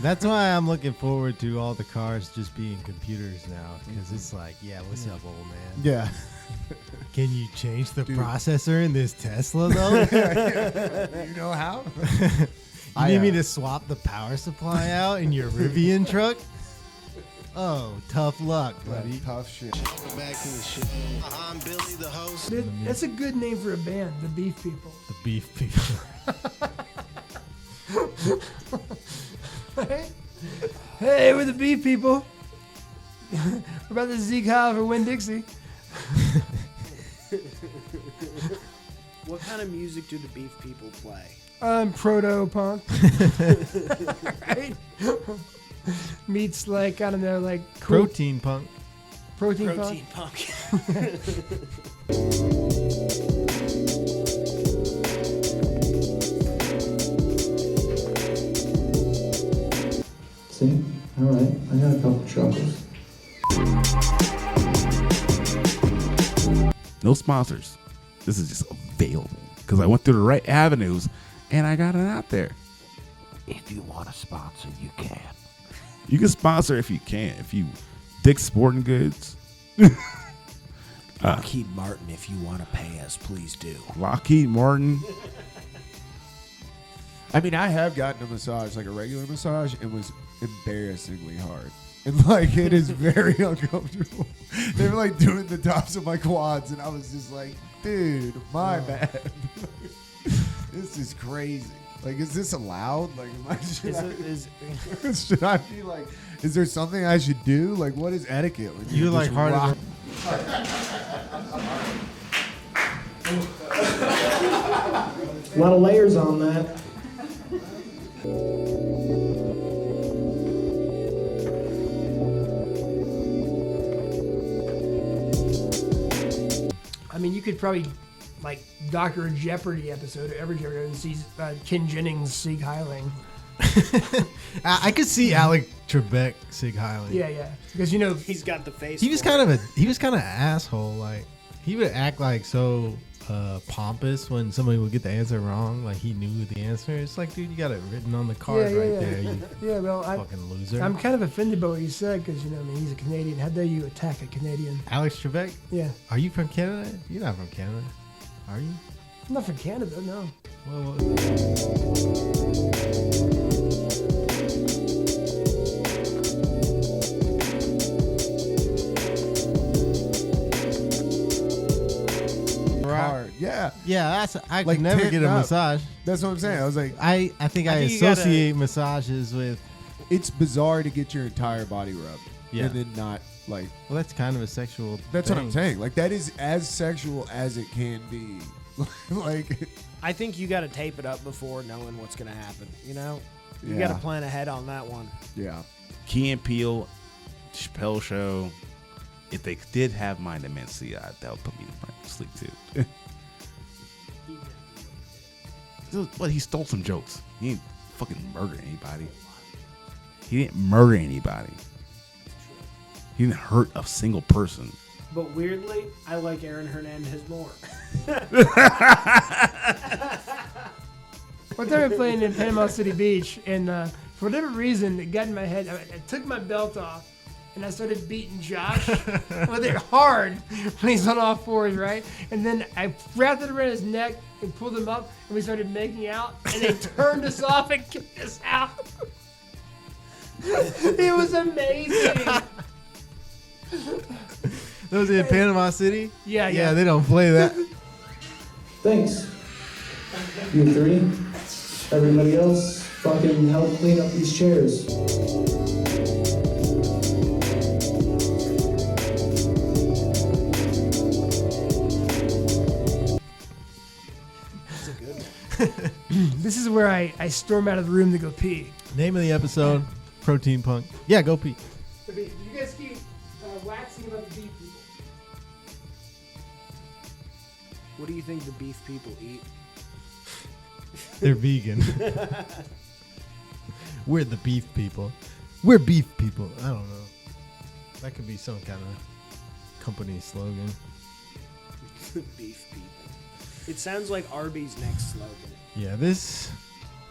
That's why I'm looking forward to all the cars just being computers now, because it's like, yeah, what's up, old man? Yeah. Can you change the processor in this Tesla, though? You know how? You need me to swap the power supply out in your Rivian truck? Oh, tough luck, buddy. Tough shit. Back to the shit. I'm Billy, the host. That's a good name for a band, the Beef People. The beef people. Hey, we're the Beef People. We're about to Zeke Heil for Winn-Dixie. What kind of music do the Beef People play? Proto-punk. Right? Meets like, I don't know, like... Cool. Protein punk. Protein punk. See? Alright, I got a couple chuckles. No sponsors. This is just available because I went through the right avenues and I got it out there. If you want to sponsor, you can. You can sponsor if you can. If you Dick's Sporting Goods. Lockheed Martin, if you want to pay us, please do. Lockheed Martin. I mean, I have gotten a massage, like a regular massage, and was embarrassingly hard. And like, it is very uncomfortable. They were like doing the tops of my quads, and I was just like, dude, my bad. This is crazy. Like, is this allowed? Like, should I be like, is there something I should do? Like, what is etiquette? When You're like harder rock- A lot of layers on that. I mean, you could probably, like, Dr. Jeopardy episode of every Jeopardy and see Ken Jennings Sieg Heiling. I could see Alec Trebek Sig Heiling. Yeah. Because, you know... He's got the face. He was kind of an asshole. Like, he would act like so pompous when somebody would get the answer wrong. Like, he knew the answer. It's like, dude, you got it written on the card there. You well, fucking loser. I'm kind of offended by what you said because, you know, I mean, he's a Canadian. How dare you attack a Canadian? Alex Trebek? Yeah. Are you from Canada? You're not from Canada. Are you? I'm not from Canada, no. Well, hard. Yeah. Yeah, I Like could never titting get a up. massage. That's what I'm saying. I was like, I think I think you gotta- associate massages with, it's bizarre to get your entire body rubbed. Yeah. And then not, like, well, that's kind of a sexual that's thing. what I'm saying. Like, that is as sexual as it can be. Like, I think you got to tape it up before knowing what's going to happen. You know, you Yeah. got to plan ahead on that one. yeah. Key and Peele, Chappelle Show. If they did have my dementia, that would put me to sleep too. But he stole some jokes. He didn't fucking murder anybody. He didn't murder anybody. He didn't hurt a single person. But weirdly, I like Aaron Hernandez more. One time we were playing in Panama City Beach, and for whatever reason, it got in my head. I took my belt off, and I started beating Josh with it hard when he's on all fours, right? And then I wrapped it around his neck and pulled him up, and we started making out, and they turned us off and kicked us out. It was amazing. Those in Panama City? Yeah. Yeah, they don't play that. Thanks. You three. Everybody else, fucking help clean up these chairs. This is where I storm out of the room to go pee. Name of the episode, Protein Punk. Yeah, go pee. You guys keep waxing about the beef people. What do you think the Beef People eat? They're vegan. We're the beef people. We're beef people. I don't know. That could be some kind of company slogan. Beef People. It sounds like Arby's next slogan. Yeah, this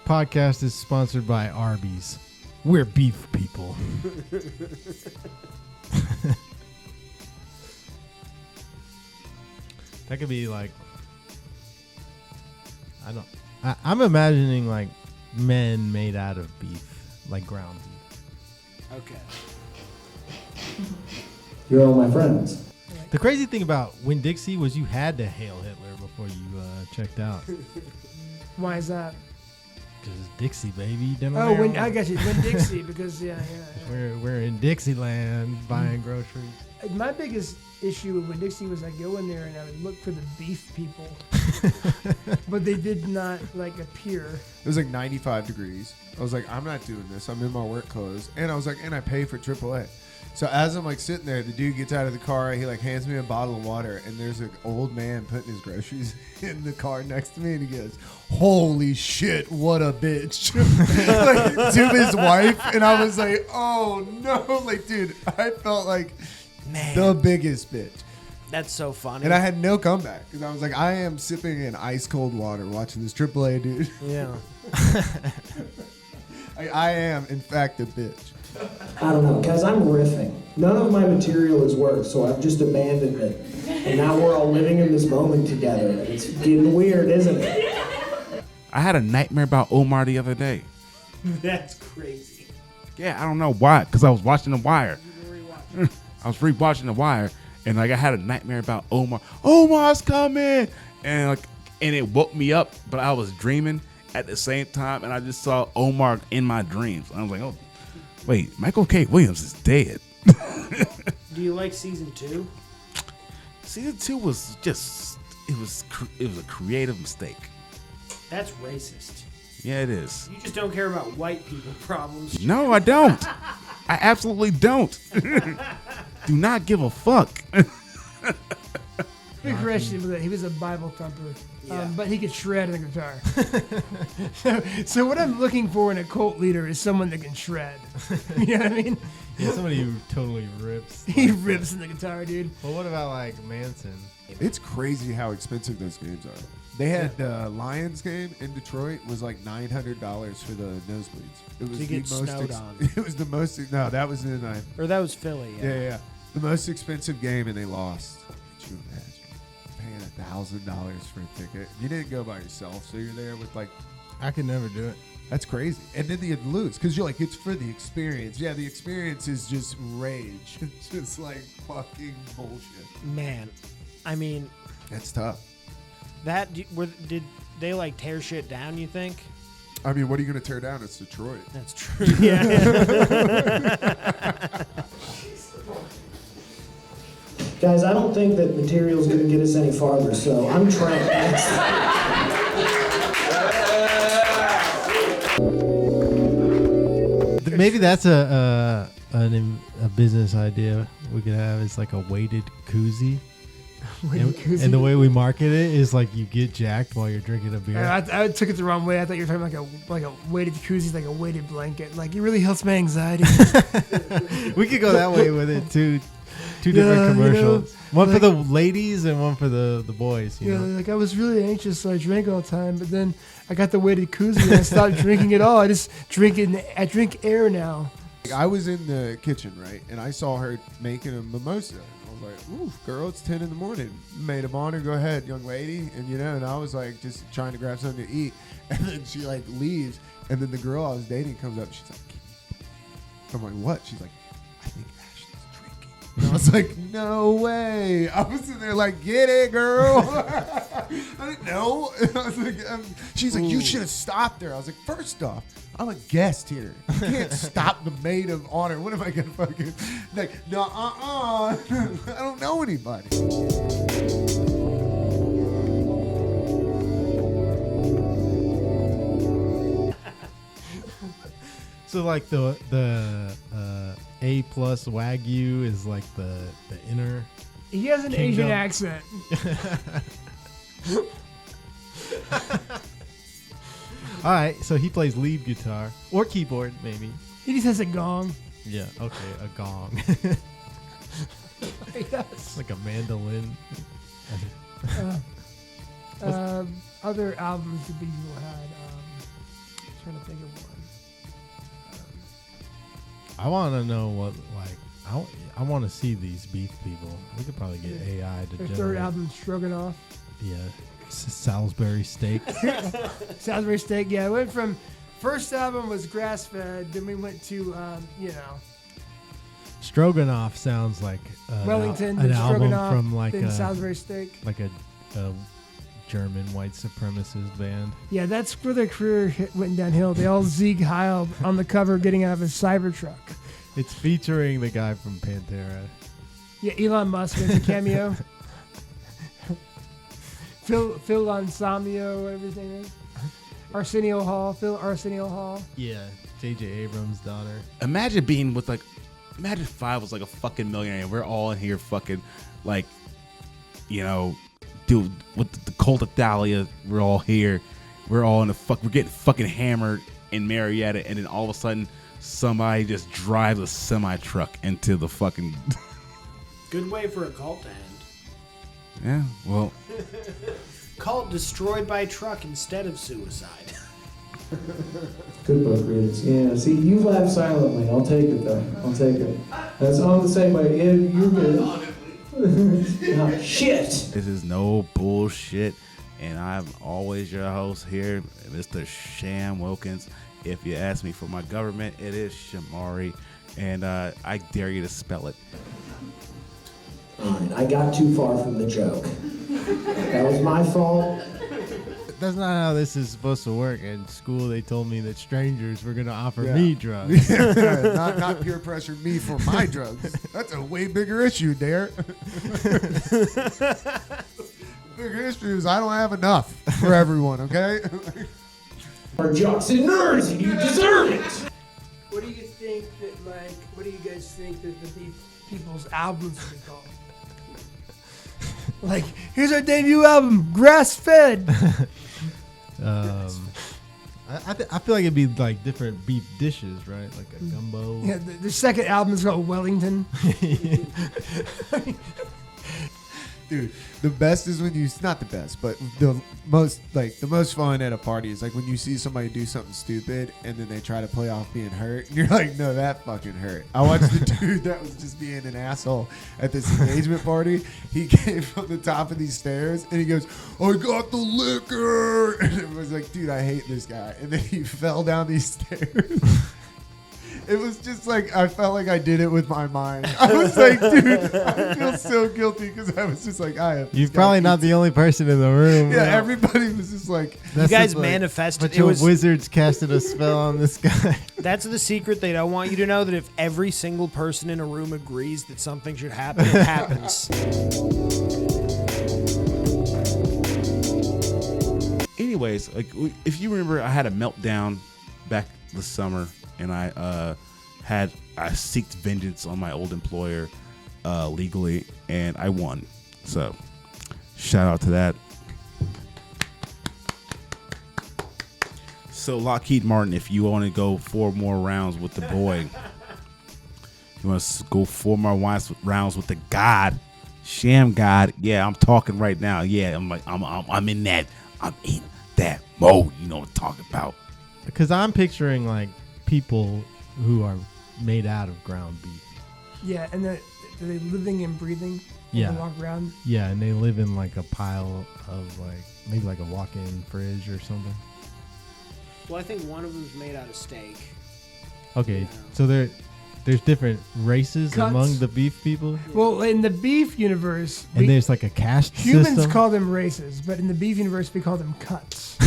podcast is sponsored by Arby's. We're beef people. That could be like, I'm imagining like men made out of beef, like ground beef. Okay. You're all my friends. The crazy thing about Winn-Dixie was you had to hail Hitler before you checked out. Why is that? Because it's Dixie, baby. Oh, I got you. Winn-Dixie, because yeah. We're in Dixieland buying groceries. My biggest issue with Winn-Dixie was I go in there and I would look for the beef people, but they did not like appear. It was like 95 degrees. I was like, I'm not doing this. I'm in my work clothes. And I was like, and I pay for AAA. So as I'm like sitting there, the dude gets out of the car. He like hands me a bottle of water, and there's an old man putting his groceries in the car next to me, and he goes, "Holy shit, what a bitch!" Like, to his wife, and I was like, "Oh no!" Like, dude, I felt like the biggest bitch. That's so funny. And I had no comeback because I was like, I am sipping in ice cold water watching this AAA dude. Yeah. I am, in fact, a bitch. I don't know, guys, I'm riffing. None of my material has worked, so I've just abandoned it. And now we're all living in this moment together. It's getting weird, isn't it? I had a nightmare about Omar the other day. That's crazy. Yeah, I don't know why, because I was watching The Wire. I was rewatching The Wire, and like I had a nightmare about Omar. Omar's coming, and it woke me up, but I was dreaming at the same time, and I just saw Omar in my dreams. I was like, oh, wait, Michael K. Williams is dead. Do you like season 2? Season 2 was just it was a creative mistake. That's racist. Yeah, it is. You just don't care about white people problems. No, I don't. I absolutely don't. Do not give a fuck. Big correction, he was a Bible thumper, but he could shred on the guitar. so what I'm looking for in a cult leader is someone that can shred. You know what I mean? Yeah, somebody who totally rips. He rips in the guitar, dude. Well, what about like Manson? It's crazy how expensive those games are. They had Lions game in Detroit was like $900 for the nosebleeds. It was To get the most snowed on. It was the most. No, that was in Or that was Philly. yeah. The most expensive game, and they lost. Could you imagine paying $1,000 for a ticket? You didn't go by yourself, so you're there with like. I could never do it. That's crazy. And then you'd lose because you're like, it's for the experience. Yeah, the experience is just rage. It's just like fucking bullshit. Man, I mean, That's tough. Did they like tear shit down, you think? I mean, what are you going to tear down? It's Detroit. That's true. Yeah. Guys, I don't think that material's gonna get us any farther, so I'm trying. Maybe that's a business idea we could have. It's like a weighted koozie. And the way we market it is like you get jacked while you're drinking a beer. I took it the wrong way. I thought you were talking like a weighted koozie, like a weighted blanket. Like it really helps my anxiety. We could go that way with it too. Two different commercials. One for the ladies and one for the boys. You know? Like I was really anxious, so I drank all the time. But then I got the weighted koozie and I stopped drinking at all. I just drink I drink air now. I was in the kitchen, right? And I saw her making a mimosa. I was like, ooh, girl, it's 10 in the morning. Maid of honor, go ahead, young lady. And, and I was like just trying to grab something to eat. And then she like leaves. And then the girl I was dating comes up. She's like, I'm like, what? She's like, I think Ashley's drinking. And I was like, no way. I was in there like, get it, girl. I didn't know. And I was like, she's like, you should have stopped her. I was like, first off, I'm a guest here. You can't stop the maid of honor. What am I going to fucking, like, no, I don't know anybody. So like the A+ Wagyu is like the inner. He has an Asian Kingdom. accent. All right, so he plays lead guitar or keyboard, maybe. He just has a gong. Yeah, okay, a gong. Yes. Like a mandolin. Other albums the Beatles had. I'm trying to think of one. I want to know what I want to see these beef people. We could probably get AI to Their generate. third album, Stroganoff. Yeah, Salisbury steak. Salisbury steak. Yeah, it went from first album was grass fed, then we went to Stroganoff sounds like Wellington, an then album Stroganoff, from like then a Salisbury steak. like a German white supremacist band. Yeah, that's where their career went downhill. They all Sieg Heil on the cover, getting out of a Cybertruck. It's featuring the guy from Pantera. Yeah, Elon Musk as a cameo. Phil Ansamio, everything is. Arsenio Hall, Phil Arsenio Hall. Yeah, J.J. Abrams' daughter. Imagine being with imagine if I was like a fucking millionaire and we're all in here fucking like, dude, with the cult of Thalia, we're all here. We're all we're getting fucking hammered in Marietta, and then all of a sudden somebody just drives a semi truck into the fucking. Good way for a cult to end. Yeah, well. Cult destroyed by truck instead of suicide. Good book readers. Yeah, see, you laugh silently. I'll take it, though. I'll take it. That's on the same way. Yeah, you're good. Oh, shit. This is no bullshit, and I'm always your host here, Mr. Sham Wilkins. If you ask me for my government, it is Shamari, and I dare you to spell it. Fine, I got too far from the joke. That was my fault. That's not how this is supposed to work. In school, they told me that strangers were going to offer me drugs. not peer pressure me for my drugs. That's a way bigger issue, Dare. Bigger issue is I don't have enough for everyone, okay? Our jocks and nerds, and you deserve it. What do you think what do you guys think that the people's albums would be called? Like, here's our debut album, Grass Fed. I feel like it'd be like different beef dishes, right? Like a gumbo. Yeah, the second album is called Wellington. Dude, the best is when not the best, but the most fun at a party is like when you see somebody do something stupid and then they try to play off being hurt and you're like, no, that fucking hurt. I watched the dude that was just being an asshole at this engagement party. He came from the top of these stairs and he goes, I got the liquor, and it was like, dude, I hate this guy. And then he fell down these stairs. It was just like, I felt like I did it with my mind. I was like, dude, I feel so guilty because I was just like, You're probably not the only person in the room. Yeah, everybody was just like. You guys manifested. But your wizards casted a spell on this guy. That's the secret. They don't want you to know that if every single person in a room agrees that something should happen, it happens. Anyways, like if you remember, I had a meltdown back this summer. And I seeked vengeance on my old employer legally, and I won. So, shout out to that. So, Lockheed Martin, if you want to go 4 more rounds with the boy, you want to go 4 more rounds with the God, Sham God. Yeah, I'm talking right now. Yeah, I'm in that mode. You know what I'm talking about? Because I'm picturing like people who are made out of ground beef. Yeah, and are they living and breathing? Yeah. They walk around? Yeah, and they live in like a pile of like, maybe like a walk-in fridge or something. Well, I think one of them's made out of steak. Okay, Yeah. so there's different races Cuts. among the beef people? Well, in the beef universe, And there's like a caste humans system? call them races, but in the beef universe, we call them cuts.